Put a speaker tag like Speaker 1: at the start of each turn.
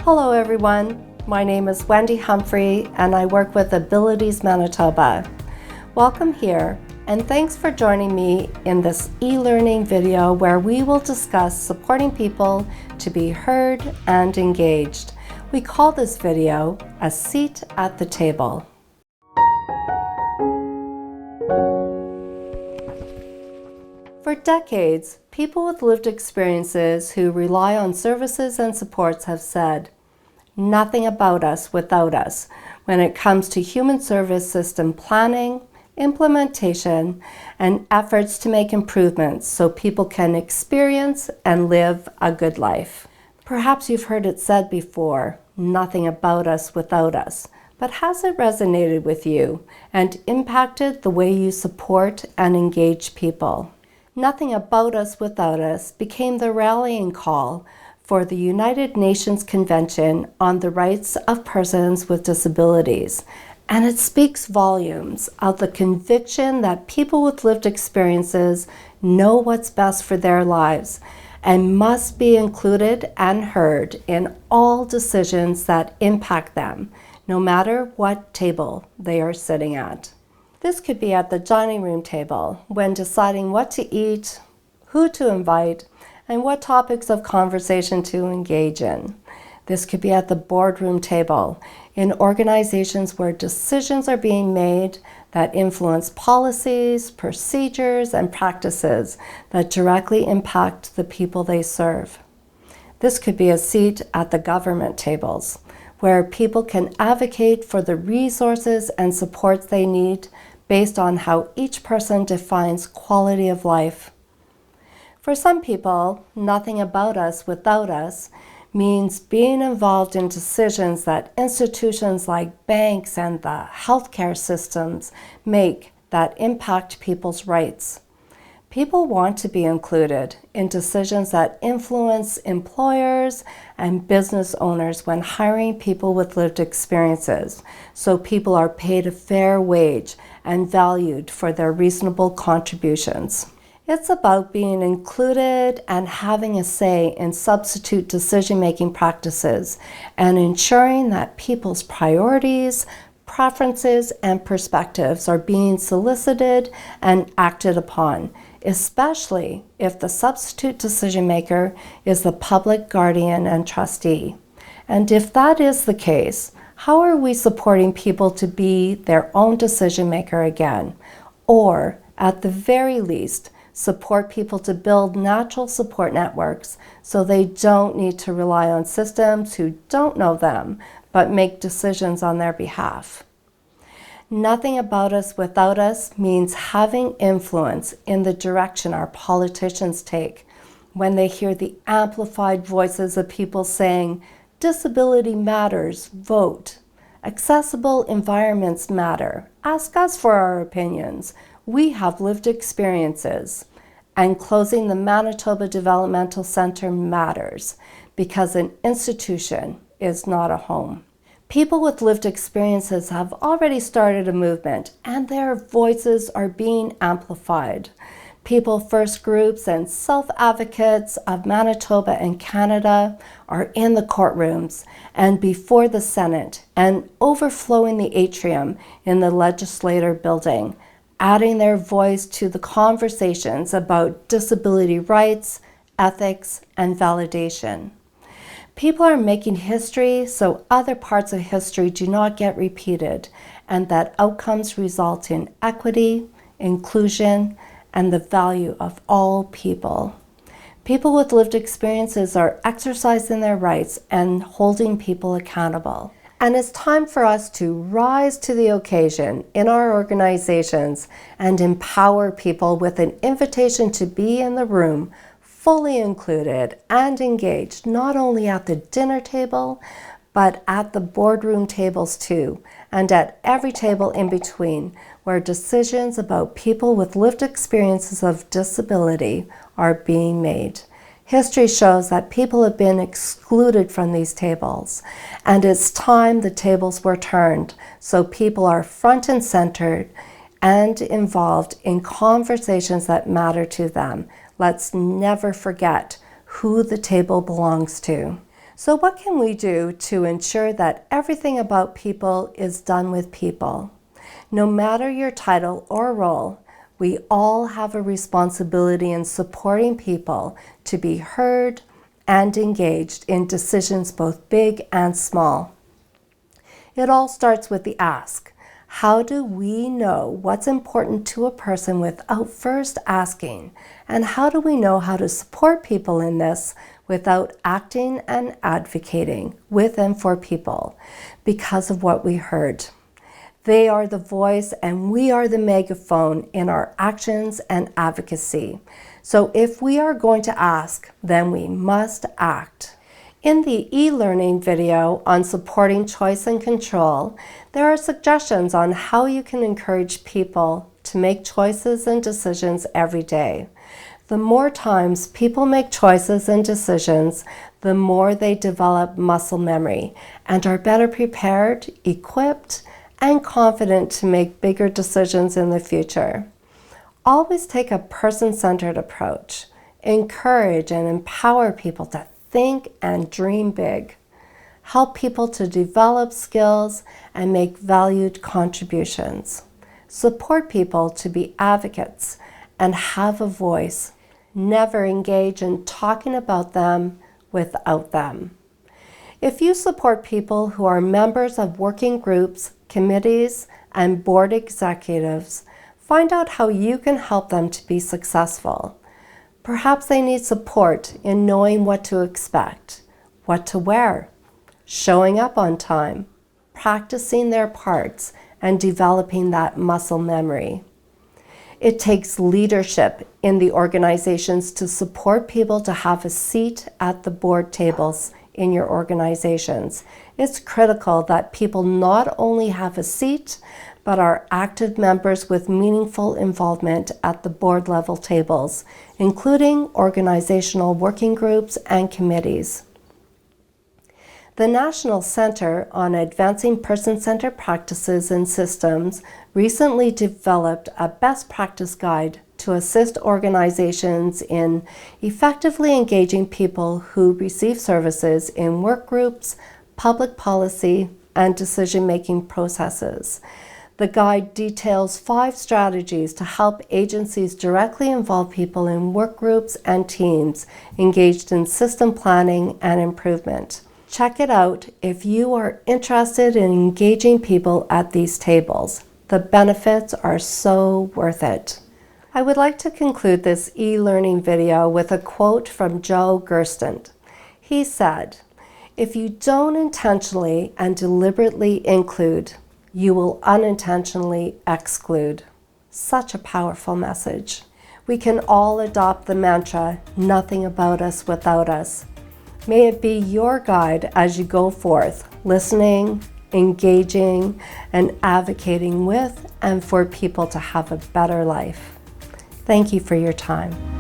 Speaker 1: Hello everyone, my name is Wendy Humphrey and I work with Abilities Manitoba. Welcome here and thanks for joining me in this e-learning video where we will discuss supporting people to be heard and engaged. We call this video A Seat at the Table. For decades, people with lived experiences who rely on services and supports have said, "Nothing about us without us," when it comes to human service system planning, implementation, and efforts to make improvements so people can experience and live a good life. Perhaps you've heard it said before, "Nothing about us without us," but has it resonated with you and impacted the way you support and engage people? "Nothing about us without us" became the rallying call for the United Nations Convention on the Rights of Persons with Disabilities, and it speaks volumes of the conviction that people with lived experiences know what's best for their lives and must be included and heard in all decisions that impact them, no matter what table they are sitting at. This could be at the dining room table when deciding what to eat, who to invite, and what topics of conversation to engage in. This could be at the boardroom table in organizations where decisions are being made that influence policies, procedures, and practices that directly impact the people they serve. This could be a seat at the government tables, where people can advocate for the resources and supports they need based on how each person defines quality of life. For some people, nothing about us without us means being involved in decisions that institutions like banks and the healthcare systems make that impact people's rights. People want to be included in decisions that influence employers and business owners when hiring people with lived experiences, so people are paid a fair wage and valued for their reasonable contributions. It's about being included and having a say in substitute decision-making practices and ensuring that people's priorities, preferences, and perspectives are being solicited and acted upon, especially if the substitute decision maker is the public guardian and trustee. And if that is the case, how are we supporting people to be their own decision maker again? Or, at the very least, support people to build natural support networks so they don't need to rely on systems who don't know them, but make decisions on their behalf. Nothing about us without us means having influence in the direction our politicians take when they hear the amplified voices of people saying, "Disability matters, vote. Accessible environments matter. Ask us for our opinions. We have lived experiences." And closing the Manitoba Developmental Center matters because an institution is not a home. People with lived experiences have already started a movement and their voices are being amplified. People First groups and self-advocates of Manitoba and Canada are in the courtrooms and before the Senate and overflowing the atrium in the legislature building, adding their voice to the conversations about disability rights, ethics, and validation. People are making history so other parts of history do not get repeated and that outcomes result in equity, inclusion, and the value of all people. People with lived experiences are exercising their rights and holding people accountable. And it's time for us to rise to the occasion in our organizations and empower people with an invitation to be in the room, fully included and engaged, not only at the dinner table, but at the boardroom tables too, and at every table in between, where decisions about people with lived experiences of disability are being made. History shows that people have been excluded from these tables, and it's time the tables were turned so people are front and centered and involved in conversations that matter to them. Let's never forget who the table belongs to. So what can we do to ensure that everything about people is done with people? No matter your title or role, we all have a responsibility in supporting people to be heard and engaged in decisions both big and small. It all starts with the ask. How do we know what's important to a person without first asking? And how do we know how to support people in this without acting and advocating with and for people because of what we heard? They are the voice and we are the megaphone in our actions and advocacy. So if we are going to ask, then we must act. In the e-learning video on supporting choice and control, there are suggestions on how you can encourage people to make choices and decisions every day. The more times people make choices and decisions, the more they develop muscle memory and are better prepared, equipped, and confident to make bigger decisions in the future. Always take a person-centered approach. Encourage and empower people to think and dream big. Help people to develop skills and make valued contributions. Support people to be advocates and have a voice. Never engage in talking about them without them. If you support people who are members of working groups, committees, and board executives, find out how you can help them to be successful. Perhaps they need support in knowing what to expect, what to wear, showing up on time, practicing their parts, and developing that muscle memory. It takes leadership in the organizations to support people to have a seat at the board tables in your organizations. It's critical that people not only have a seat, but are active members with meaningful involvement at the board level tables, including organizational working groups and committees. The National Center on Advancing Person-Centered Practices and Systems recently developed a best practice guide to assist organizations in effectively engaging people who receive services in work groups, public policy, and decision-making processes. The guide details 5 strategies to help agencies directly involve people in work groups and teams engaged in system planning and improvement. Check it out if you are interested in engaging people at these tables. The benefits are so worth it. I would like to conclude this e-learning video with a quote from Joe Gersten. He said, "If you don't intentionally and deliberately include, you will unintentionally exclude." Such a powerful message. We can all adopt the mantra, "Nothing about us without us." May it be your guide as you go forth, listening, engaging, and advocating with and for people to have a better life. Thank you for your time.